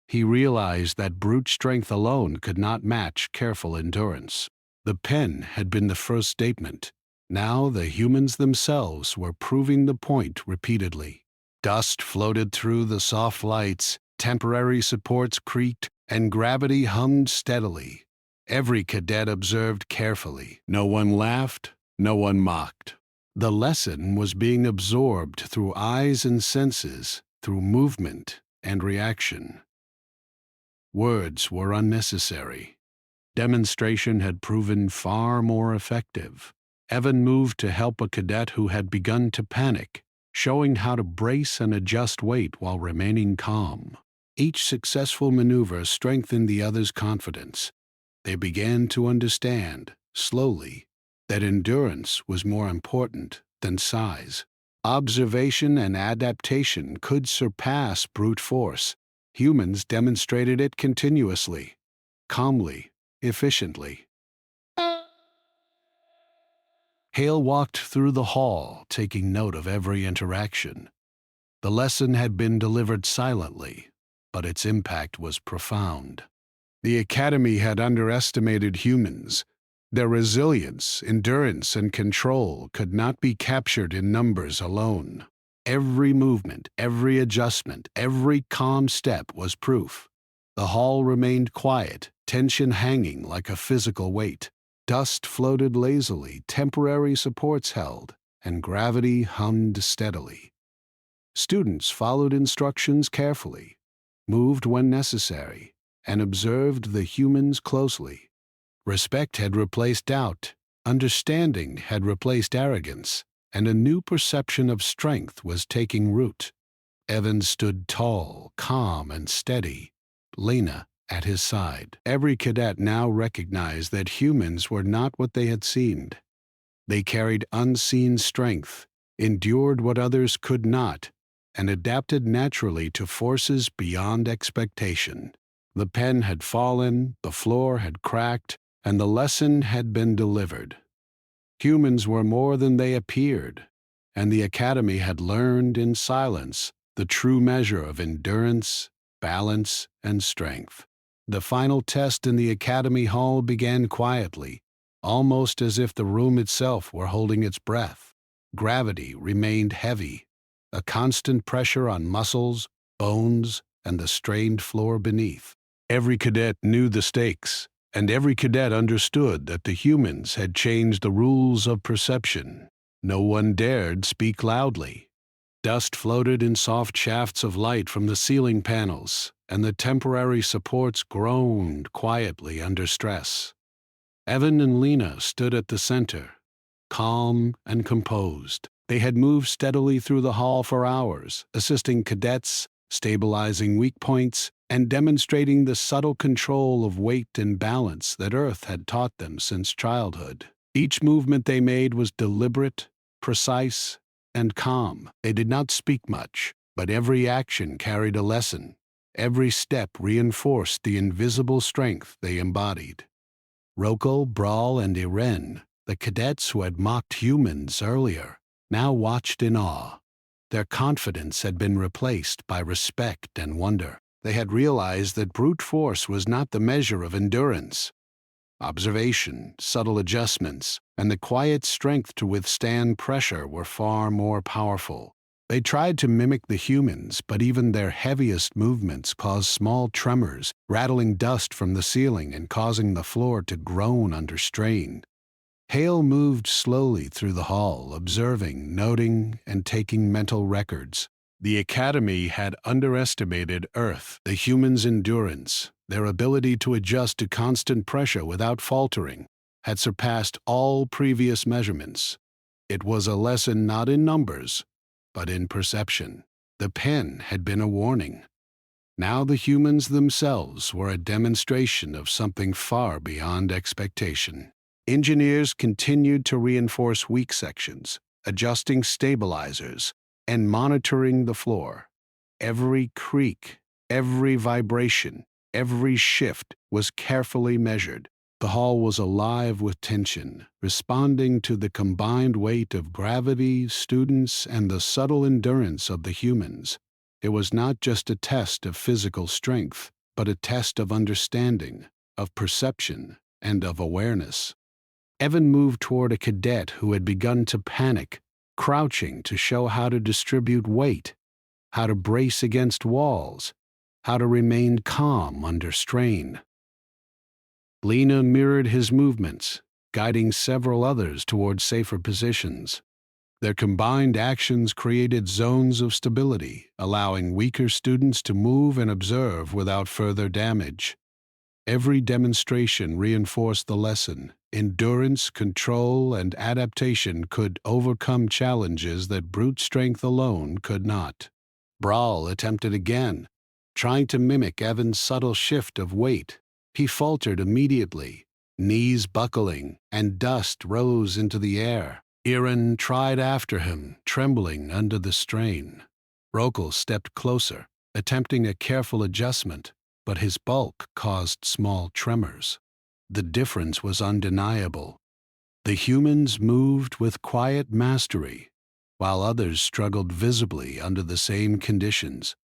He realized that brute strength alone could not match careful endurance. The pen had been the first statement. Now the humans themselves were proving the point repeatedly. Dust floated through the soft lights, temporary supports creaked, and gravity hummed steadily. Every cadet observed carefully. No one laughed, no one mocked. The lesson was being absorbed through eyes and senses, through movement and reaction. Words were unnecessary. Demonstration had proven far more effective. Evan moved to help a cadet who had begun to panic, showing how to brace and adjust weight while remaining calm. Each successful maneuver strengthened the other's confidence. They began to understand, slowly, that endurance was more important than size. Observation and adaptation could surpass brute force. Humans demonstrated it continuously, calmly, efficiently. Hale walked through the hall, taking note of every interaction. The lesson had been delivered silently, but its impact was profound. The academy had underestimated humans. Their resilience, endurance, and control could not be captured in numbers alone. Every movement, every adjustment, every calm step was proof. The hall remained quiet, tension hanging like a physical weight. Dust floated lazily, temporary supports held, and gravity hummed steadily. Students followed instructions carefully. moved when necessary, and observed the humans closely. Respect had replaced doubt, understanding had replaced arrogance, and a new perception of strength was taking root. Evan stood tall, calm, and steady, Lena at his side. Every cadet now recognized that humans were not what they had seemed. They carried unseen strength, endured what others could not, and adapted naturally to forces beyond expectation. The pen had fallen, the floor had cracked, and the lesson had been delivered. Humans were more than they appeared, and the Academy had learned in silence the true measure of endurance, balance, and strength. The final test in the Academy Hall began quietly, almost as if the room itself were holding its breath. Gravity remained heavy, a constant pressure on muscles, bones, and the strained floor beneath. Every cadet knew the stakes, and every cadet understood that the humans had changed the rules of perception. No one dared speak loudly. Dust floated in soft shafts of light from the ceiling panels, and the temporary supports groaned quietly under stress. Evan and Lena stood at the center, calm and composed. They had moved steadily through the hall for hours, assisting cadets, stabilizing weak points, and demonstrating the subtle control of weight and balance that Earth had taught them since childhood. Each movement they made was deliberate, precise, and calm. They did not speak much, but every action carried a lesson. Every step reinforced the invisible strength they embodied. Rokal, Brawl, and Irene, the cadets who had mocked humans earlier, now watched in awe. Their confidence had been replaced by respect and wonder. They had realized that brute force was not the measure of endurance. Observation, subtle adjustments, and the quiet strength to withstand pressure were far more powerful. They tried to mimic the humans, but even their heaviest movements caused small tremors, rattling dust from the ceiling and causing the floor to groan under strain. Hale moved slowly through the hall, observing, noting, and taking mental records. The Academy had underestimated Earth, the humans' endurance. Their ability to adjust to constant pressure without faltering had surpassed all previous measurements. It was a lesson not in numbers, but in perception. The pen had been a warning. Now the humans themselves were a demonstration of something far beyond expectation. Engineers continued to reinforce weak sections, adjusting stabilizers, and monitoring the floor. Every creak, every vibration, every shift was carefully measured. The hall was alive with tension, responding to the combined weight of gravity, students, and the subtle endurance of the humans. It was not just a test of physical strength, but a test of understanding, of perception, and of awareness. Evan moved toward a cadet who had begun to panic, crouching to show how to distribute weight, how to brace against walls, how to remain calm under strain. Lena mirrored his movements, guiding several others toward safer positions. Their combined actions created zones of stability, allowing weaker students to move and observe without further damage. Every demonstration reinforced the lesson. Endurance, control, and adaptation could overcome challenges that brute strength alone could not. Brawl attempted again, trying to mimic Evan's subtle shift of weight. He faltered immediately, knees buckling, and dust rose into the air. Irene tried after him, trembling under the strain. Rokal stepped closer, attempting a careful adjustment, but his bulk caused small tremors. The difference was undeniable. The humans moved with quiet mastery, while others struggled visibly under the same conditions.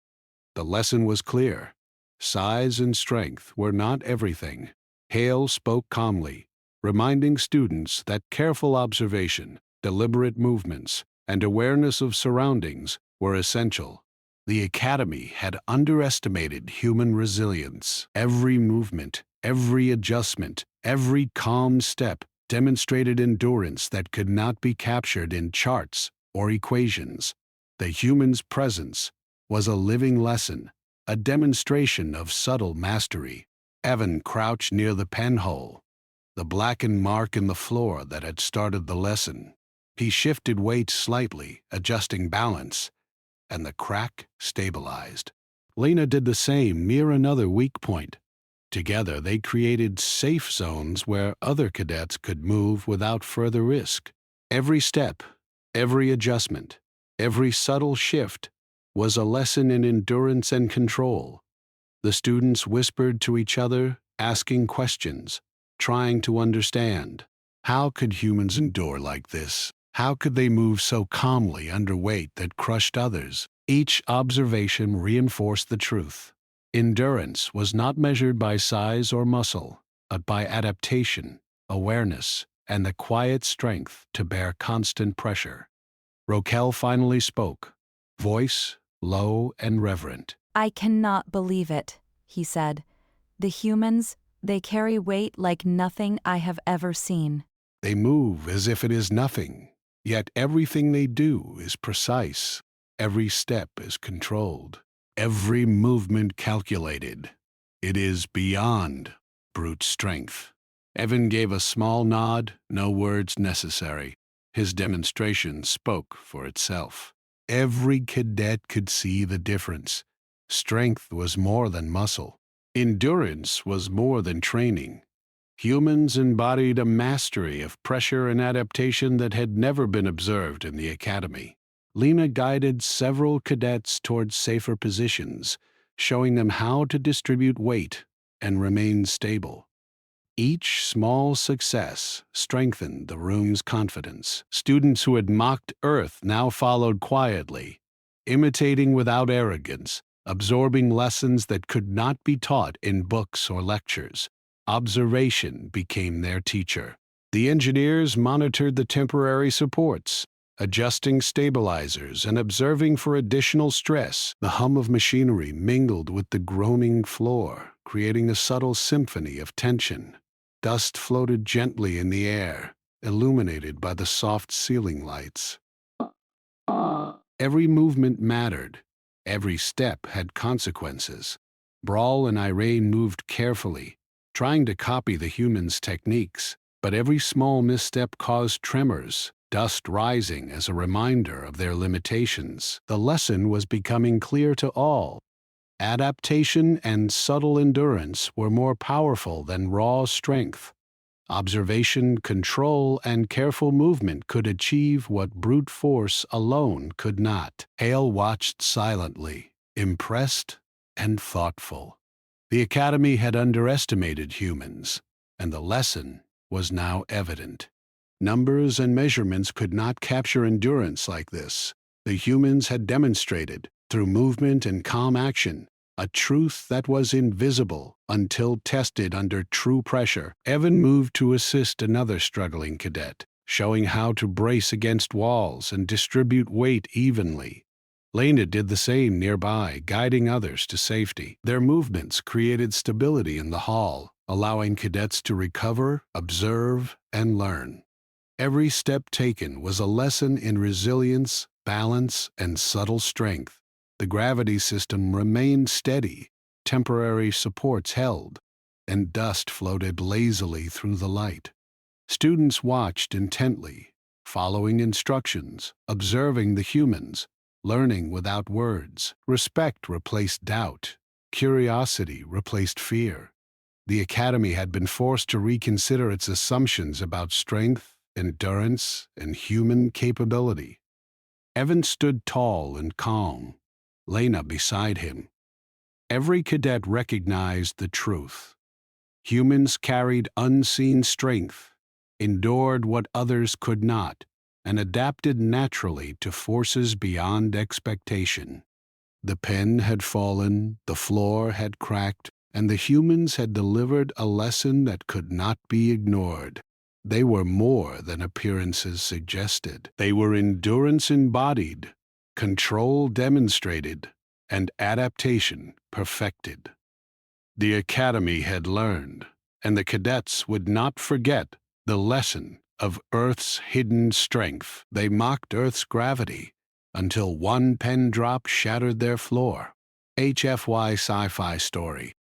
The lesson was clear. Size and strength were not everything. Hale spoke calmly, reminding students that careful observation, deliberate movements, and awareness of surroundings were essential. The Academy had underestimated human resilience. Every movement, every adjustment, every calm step demonstrated endurance that could not be captured in charts or equations. The human's presence was a living lesson, a demonstration of subtle mastery. Evan crouched near the penhole, the blackened mark in the floor that had started the lesson. He shifted weight slightly, adjusting balance, and the crack stabilized. Lena did the same near another weak point. Together, they created safe zones where other cadets could move without further risk. Every step, every adjustment, every subtle shift was a lesson in endurance and control. The students whispered to each other, asking questions, trying to understand. How could humans endure like this? How could they move so calmly under weight that crushed others? Each observation reinforced the truth. Endurance was not measured by size or muscle, but by adaptation, awareness, and the quiet strength to bear constant pressure. Roquel finally spoke, voice low and reverent. I cannot believe it, he said. The humans, they carry weight like nothing I have ever seen. They move as if it is nothing, yet everything they do is precise. Every step is controlled. Every movement calculated. It is beyond brute strength. Evan gave a small nod, no words necessary. His demonstration spoke for itself. Every cadet could see the difference. Strength was more than muscle. Endurance was more than training. Humans embodied a mastery of pressure and adaptation that had never been observed in the academy. Lena guided several cadets towards safer positions, showing them how to distribute weight and remain stable. Each small success strengthened the room's confidence. Students who had mocked Earth now followed quietly, imitating without arrogance, absorbing lessons that could not be taught in books or lectures. Observation became their teacher. The engineers monitored the temporary supports, adjusting stabilizers and observing for additional stress. The hum of machinery mingled with the groaning floor, creating a subtle symphony of tension. Dust floated gently in the air, illuminated by the soft ceiling lights. Every movement mattered. Every step had consequences. Brawl and Irene moved carefully, trying to copy the humans' techniques, but every small misstep caused tremors, dust rising as a reminder of their limitations. The lesson was becoming clear to all. Adaptation and subtle endurance were more powerful than raw strength. Observation, control, and careful movement could achieve what brute force alone could not. Hale watched silently, impressed and thoughtful. The Academy had underestimated humans, and the lesson was now evident. Numbers and measurements could not capture endurance like this. The humans had demonstrated, through movement and calm action, a truth that was invisible until tested under true pressure. Evan moved to assist another struggling cadet, showing how to brace against walls and distribute weight evenly. Lena did the same nearby, guiding others to safety. Their movements created stability in the hall, allowing cadets to recover, observe, and learn. Every step taken was a lesson in resilience, balance, and subtle strength. The gravity system remained steady, temporary supports held, and dust floated lazily through the light. Students watched intently, following instructions, observing the humans, learning without words. Respect replaced doubt. Curiosity replaced fear. The Academy had been forced to reconsider its assumptions about strength, endurance, and human capability. Evan stood tall and calm, Lena beside him. Every cadet recognized the truth. Humans carried unseen strength, endured what others could not, and adapted naturally to forces beyond expectation. The pen had fallen, the floor had cracked, and the humans had delivered a lesson that could not be ignored. They were more than appearances suggested. They were endurance embodied, control demonstrated, and adaptation perfected. The Academy had learned, and the cadets would not forget the lesson of Earth's hidden strength. They mocked Earth's gravity until one pen drop shattered their floor. HFY Sci-Fi Story.